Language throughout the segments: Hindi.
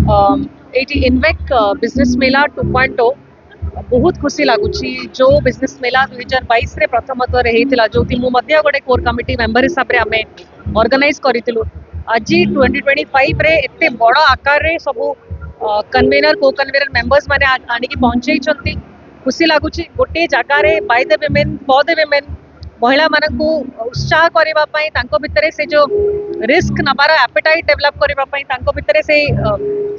ये इनवेक बिजनेस मेला 2.0 बहुत खुशी लगुच जो बिजनेस मेला 2022 रे प्रथम थर होता जो गोटे कोर कमिटी मेंबर हिसाब से आम ऑर्गेनाइज करूँ आज 2025 रे एते बड़ आकार रे सब कन्वेनर को कन्वेनर मेंबर्स माने आनिकी पहुंचे खुशी लगुच गोटे जगार by the women for the women महिला मानक उत्साह करने भितर से जो रिस्क नबार एपेटाइट डेवलप करने भितर से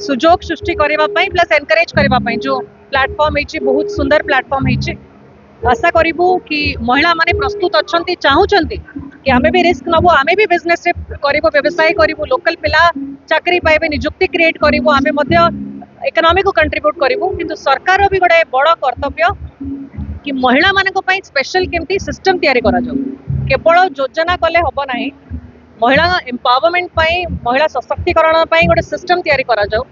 सुजोग सृष्टि करने प्लस एनकरेज करने जो प्लेटफॉर्म है बहुत सुंदर प्लेटफॉर्म है आशा करूँ कि महिला माने प्रस्तुत अच्छा चाहूँगी कि आमे भी रिस्क नबू आमे भी बिजनेस करूँ व्यवसाय करूँ लोकल पिला चाकरी पाइबे निजुक्ति क्रिएट करूँ आमे इकोनॉमी को कंट्रीब्यूट करूँ किंतु सरकार भी गोटे बड़ कर्तव्य कि महिला मानक स्पेशल केमती सिस्टम तैयारी करा जाऊ केवल योजना कले हम ना महिला एम्पावरमेंट महिला सशक्तिकरण गोटे सिस्टम तैयारी करा जाऊ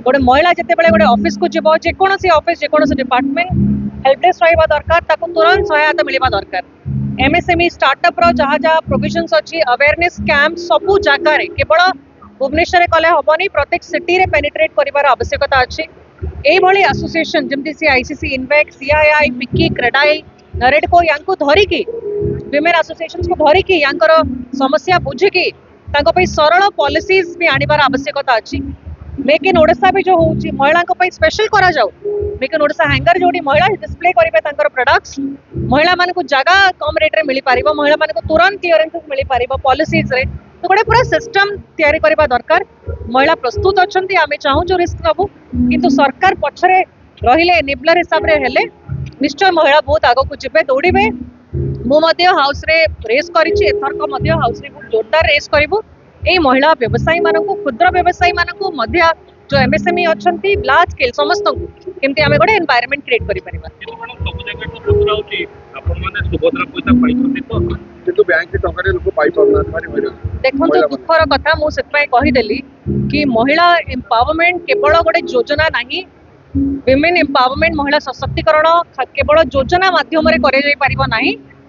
गोटे महिला जिते बड़े गोटे ऑफिस को जीव जेकोसी ऑफिस जेकोसी डिपार्टमेंट हेल्पडेस्क रहा दरकार ताको तुरंत सहायता मिलवा दरकार एमएसएमई स्टार्टअप रो जहाँ जहाँ प्रोविजन्स अच्छी अवेयरनेस कैंप सबू जगार केवल भुवनेश्वर कले हेनी प्रत्येक सिटी रे पेनिट्रेट कर आवश्यकता अच्छी यही एसोसिएशन जमती सी आईसीसी इनवेक सीआईआई पिकी क्रेडाई नरेडको या धरिकी विमेन एसोसिएशन को धरिकी या समस्या बुझिकी सरल पॉलिसीज भी आनिबार आवश्यकता अच्छी मेक इन ओडिशा भी जो होची महिला स्पेशल करा जाऊ मेक इन ओडिशा हैंगर जोड़ी महिला डिस्प्ले करेंगे प्रोडक्ट्स महिला मानक जगह कम रेट रे मिल पार महिला मानक तुरंत क्लीयरेंसेस मिल पार पॉलिसीज रे तो गोटे पूरा सिस्टम तैयारी करबा दरकार महिला प्रस्तुत अच्छा आम चाहूँ रिस्क नबू किंतु सरकार पछरे रहिले निबलर हिसाब रे हेले निश्चय महिला बहुत आग को जीवे दौड़े मुझे हाउस रे रेस करिछि एथरक मध्य हाउस रे बहुत जोरदार रेस करिवु ए महिला व्यवसायी मानक क्षुद्र व्यवसायी मानक मध्य जो एमएसएमई अच्छा लार्ज स्केल समस्त केमती आम गोटे एनवायरनमेंट क्रिएट करि परिबा देखो दुखर कथा मुझे कहीदेली कि महिला एम्पावरमेंट केवल गोटे योजना नहीं विमेन एम्पावरमेंट महिला सशक्तिकरण केवल योजना माध्यम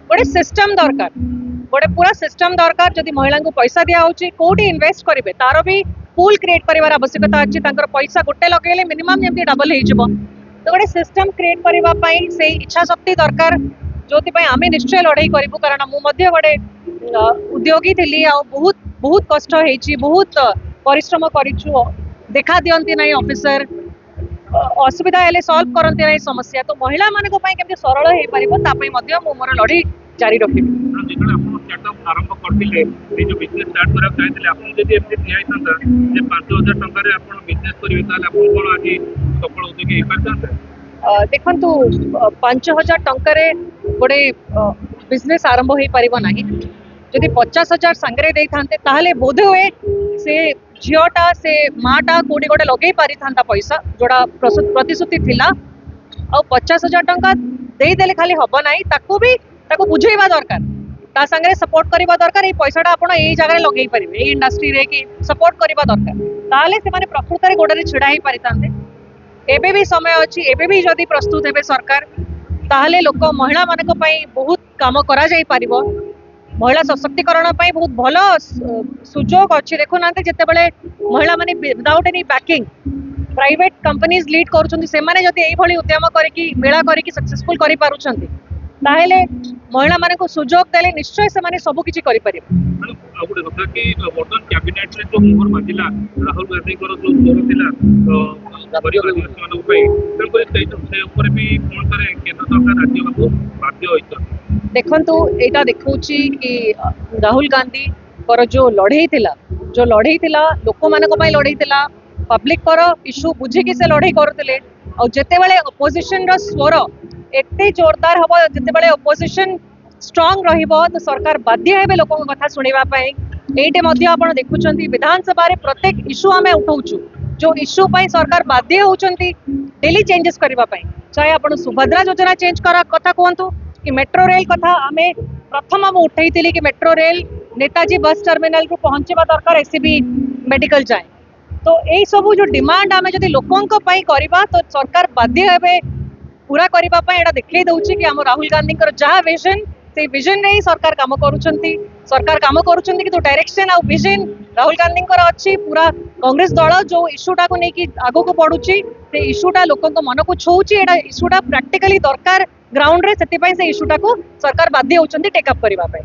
गोटे सिस्टम दरकार गोटे पूरा सिस्टम दरकार जदि महिला को पैसा दिया कौटी इन्वेस्ट करेंगे तार भी पूल क्रिएट कर आवश्यकता अच्छी पैसा गोटे लगे मिनिमम जमी डबल हो तो गोटे सिस्टम क्रिएट करने से इच्छा शक्ति दरकार जो आम निश्चय लड़ाई करूँ कारण मुझे गोटे उद्योगी थी बहुत बहुत कष्ट होती बहुत परिश्रम करूँ देखा दिखती ना ऑफिसर असुविधा हेले सॉल्व करती ना समस्या तो महिला मानक केमती सरल हो पार मोर लड़ाई जारी रखी आरंभ करते जो बिजनेस स्टार्ट करा चाहते आपन जदि एमती दिया जे 5000 टंका रे आपन बिजनेस करिवे ताले आपन कोन आज सफल उद्योगी हे पारता देखंतु 5000 टंका रे गोटे बिजनेस आरंभ हो पारिबो नाही जदि 50000 संगरे देई थांते ताले बोध हुए से झियोटा से माटा कोडी गोटे लगे पारि थांता पैसा जोड़ा प्रतिश्रुति थिला आ 50000 टंका देई देले खाली हबो नाही ताको बुझेइबा दरकार ता संगे सपोर्ट करबा दरकार ए पैसाटा आपण एई जगह लगे परिबे ए इंडस्ट्री रे कि सपोर्ट करबा दरकार ताले से माने प्रकृत रे गोडरे छिड़ा ही परितांते एबे भी समय अछि एबे भी जदि प्रस्तुत हेबे सरकार ताले लोक महिला मानक पई बहुत काम करा जाई परिबो महिला सशक्तिकरण पई बहुत भलो सुजोग अछि देखो नाते जते बेले महिला माने without any backing private companies lead करूछन्ती से माने जदि एई भली उद्यम करिकि मेला करिकि सक्सेसफुल करि पारुछन्ती ताहेले महिला माने को सुजोग देले निश्चय से माने सब किछि करि परिबे आ गुटे कथा कि वर्तमान कैबिनेट रे जो मोहर माजिला राहुल गांधी को जो जोर थिला गरीब आदिवासी मानक पई बिल्कुल से ऊपर भी कोन करे केंद्र सरकार राज्य को बाध्य होइछ देखंतु एटा देखौची कि राहुल गांधी पर जो लड़ाई थिला लोक मानक पई लड़ाई थिला पब्लिक पर इश्यू बुझी कि से लड़ाई करथिले और जेते बेले अपोजिशन रो स्वर एते जोरदार हम जिते ओपोजिशन स्ट्रांग रहिबो तो सरकार बाध्य हेबे लोक कथा सुनिबा पई एटे मध्य आपण देखुचंती विधानसभा रे प्रत्येक इश्यू आमे उठाउछु जो इश्यू पई सरकार बाध्य होउचंती डेली चेंजेस करबा पई चाहे आपण सुभद्रा योजना चेंज करा कथा कहंतु कि मेट्रो रेल कथा आमे प्रथम हम उठाइतिली कि metro rail Netaji bus terminal को पहुंचबा दरकार एसीबी मेडिकल जाए तो एई सब जो डिमांड आमे जदी लोकंक पई करबा तो सरकार बाध्य हेबे पूरा करने देखा कि आम राहुल गांधी जहाँ विजन से विजन नहीं सरकार काम करुँच सरकार काम करुछंती कि डायरेक्शन आ विजन राहुल गांधी अच्छी पूरा कांग्रेस दल जो इश्यूटा को लेकिन आगो को बढ़ुची से इश्यूटा लोक मन को छूची एटा इश्यूटा प्रैक्टिकली दरकार ग्राउंड रे से इश्यूटा को सरकार बाध्य होचंती टेकअप करबा पे।